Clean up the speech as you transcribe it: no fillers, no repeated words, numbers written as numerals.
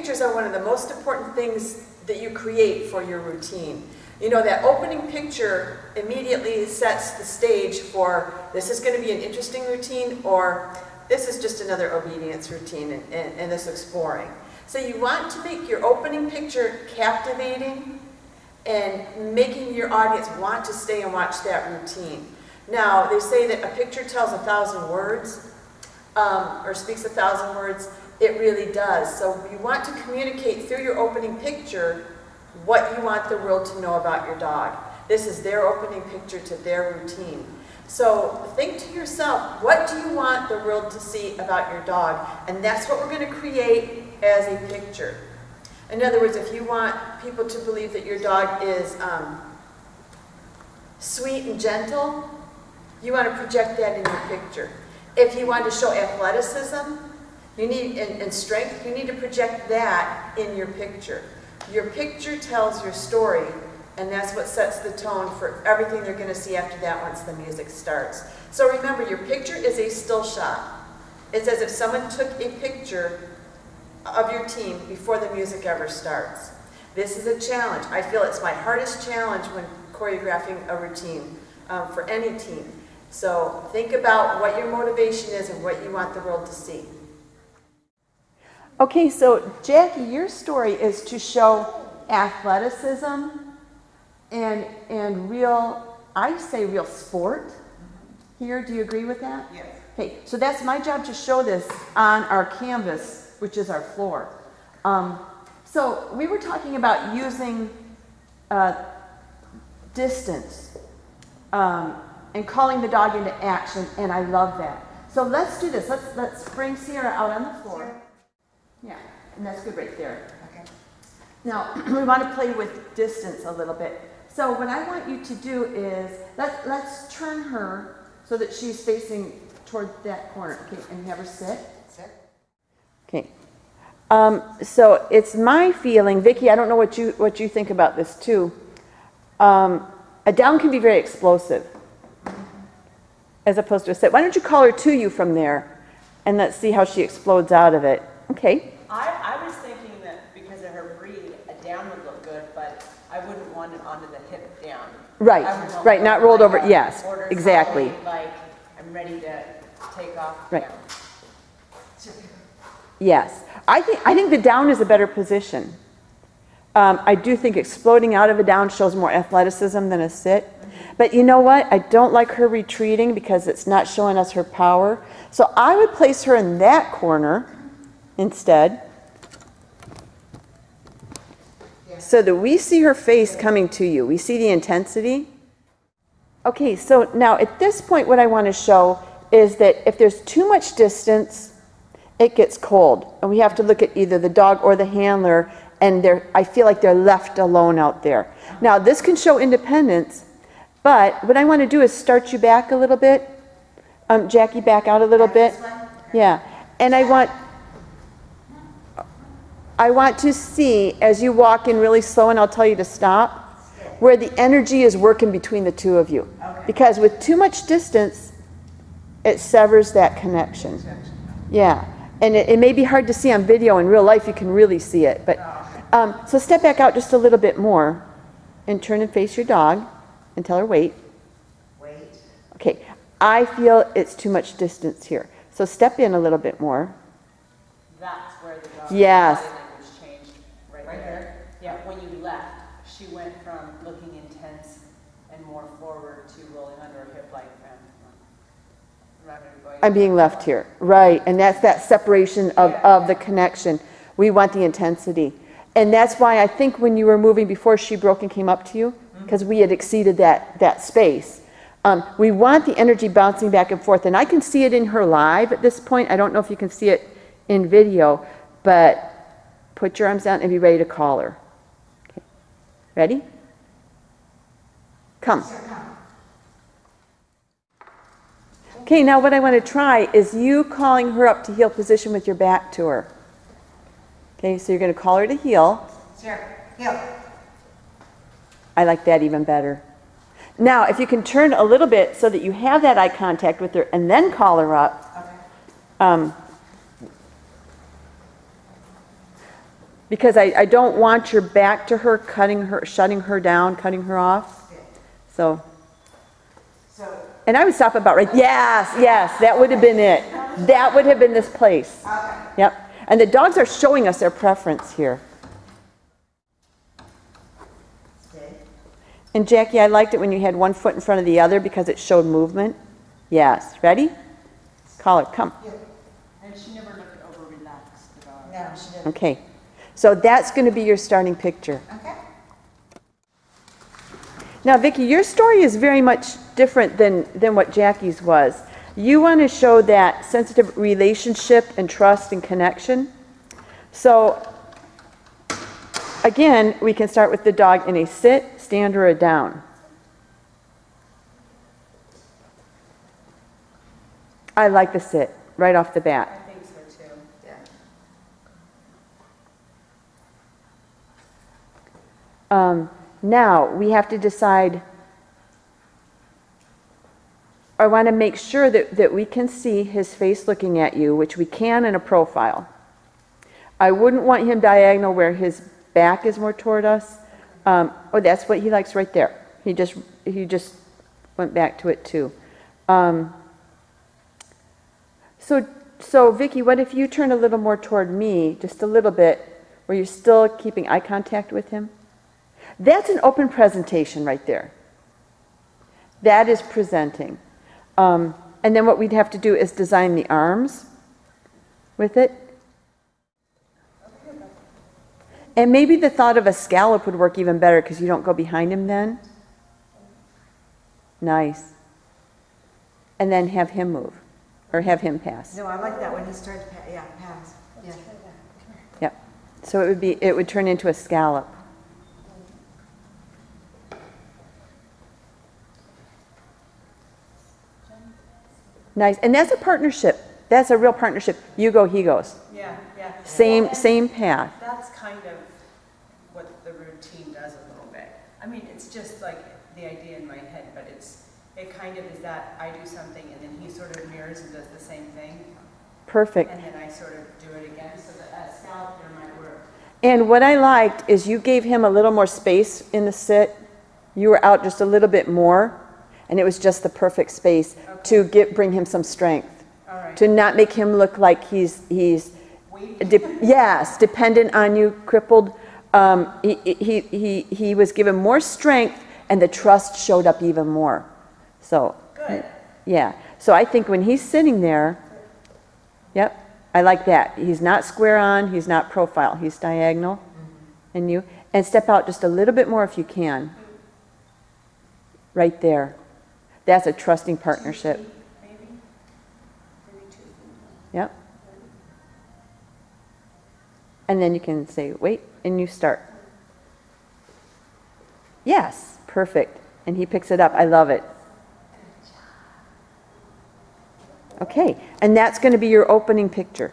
pictures are one of the most important things that you create for your routine. You know, that opening picture immediately sets the stage for this is going to be an interesting routine, or this is just another obedience routine and this exploring. So you want to make your opening picture captivating and making your audience want to stay and watch that routine. Now, they say that a picture tells 1,000 words, or speaks 1,000 words. It really does. So you want to communicate through your opening picture what you want the world to know about your dog. This is their opening picture to their routine. So think to yourself, what do you want the world to see about your dog? And that's what we're going to create as a picture. In other words, if you want people to believe that your dog is sweet and gentle, you want to project that in your picture. If you want to show athleticism, you need and strength, you need to project that in your picture. Your picture tells your story, and that's what sets the tone for everything they're going to see after that once the music starts. So remember, your picture is a still shot. It's as if someone took a picture of your team before the music ever starts. This is a challenge. I feel it's my hardest challenge when choreographing a routine for any team. So think about what your motivation is and what you want the world to see. Okay, so Jackie, your story is to show athleticism and real, I say real sport here. Do you agree with that? Yes. Okay, so that's my job to show this on our canvas, which is our floor. So we were talking about using distance and calling the dog into action, and I love that. So let's do this. Let's bring Sierra out on the floor. Yeah, and that's good right there. Okay. Now, we want to play with distance a little bit. So what I want you to do is, let's turn her so that she's facing toward that corner, okay, and have her sit. Sit. Okay. So it's my feeling, Vicki, I don't know what you think about this too. A down can be very explosive as opposed to a sit. Why don't you call her to you from there and let's see how she explodes out of it. Okay. I was thinking that because of her breed, a down would look good, but I wouldn't want it onto the hip down. Right, right, not rolled over. Yes, exactly. Like I'm ready to take off. Right. Down. Yes, I think the down is a better position. I do think exploding out of a down shows more athleticism than a sit. But you know what? I don't like her retreating because it's not showing us her power. So I would place her in that corner instead, so that we see her face coming to you. We see the intensity. Okay, so now at this point what I want to show is that if there's too much distance, it gets cold. And we have to look at either the dog or the handler, and I feel like they're left alone out there. Now this can show independence, but what I want to do is start you back a little bit. Jackie, back out a little bit. Yeah, and I want to see, as you walk in really slow, and I'll tell you to stop, where the energy is working between the two of you. Okay. Because with too much distance, it severs that connection. Yeah, and it may be hard to see on video. In real life, you can really see it. But so step back out just a little bit more, and turn and face your dog, and tell her wait. Wait. Okay, I feel it's too much distance here. So step in a little bit more. That's where the dog Yes. body language changed right there. Yeah, when you left, she went from looking intense and more forward to rolling under her hip like I'm being left here. Right, and that's that separation of the connection. We want the intensity. And that's why I think when you were moving before she broke and came up to you, because we had exceeded that space, we want the energy bouncing back and forth. And I can see it in her live at this point. I don't know if you can see it in video, but put your arms down and be ready to call her. Okay. Ready? Come. Okay, now what I want to try is you calling her up to heel position with your back to her. Okay, so you're going to call her to heel. Sure. Heel. I like that even better. Now, if you can turn a little bit so that you have that eye contact with her and then call her up. Okay. Because I don't want your back to her, shutting her down, cutting her off. So, and I would stop about right, yes, that would have been it. That would have been this place. Yep. And the dogs are showing us their preference here. And Jackie, I liked it when you had one foot in front of the other because it showed movement. Yes. Ready? Call her, come. And she never looked over relaxed at all. No, she didn't. Okay. So that's going to be your starting picture. Okay. Now, Vicki, your story is very much different than what Jackie's was. You want to show that sensitive relationship and trust and connection. So, again, we can start with the dog in a sit, stand, or a down. I like the sit right off the bat. I think so too. Yeah. Now, we have to decide, I want to make sure that we can see his face looking at you, which we can in a profile. I wouldn't want him diagonal where his back is more toward us. Oh, that's what he likes right there. He just went back to it too. So Vicki, what if you turn a little more toward me, just a little bit, where you're still keeping eye contact with him? That's an open presentation right there. That is presenting. And then what we'd have to do is design the arms with it. And maybe the thought of a scallop would work even better because you don't go behind him then. Nice. And then have him move, or have him pass. No, I like that when he starts, pass. Yeah. Yep. So it would turn into a scallop. Nice. And that's a partnership. That's a real partnership. You go, he goes. Yeah. Same path. That's kind of what the routine does a little bit. I mean, it's just like the idea in my head, but it kind of is that I do something and then he sort of mirrors and does the same thing. Perfect. And then I sort of do it again, so that scallop there might work. And what I liked is you gave him a little more space in the sit. You were out just a little bit more, and it was just the perfect space to bring him some strength. All right. To not make him look like he's yes, dependent on you, crippled. He was given more strength, and the trust showed up even more. So Good. Yeah. So I think when he's sitting there, yep, I like that. He's not square on, he's not profile, he's diagonal. And step out just a little bit more if you can. Right there. That's a trusting partnership. Maybe 2 feet. Yep. And then you can say, wait, and you start. Yes, perfect. And he picks it up. I love it. Okay, and that's going to be your opening picture.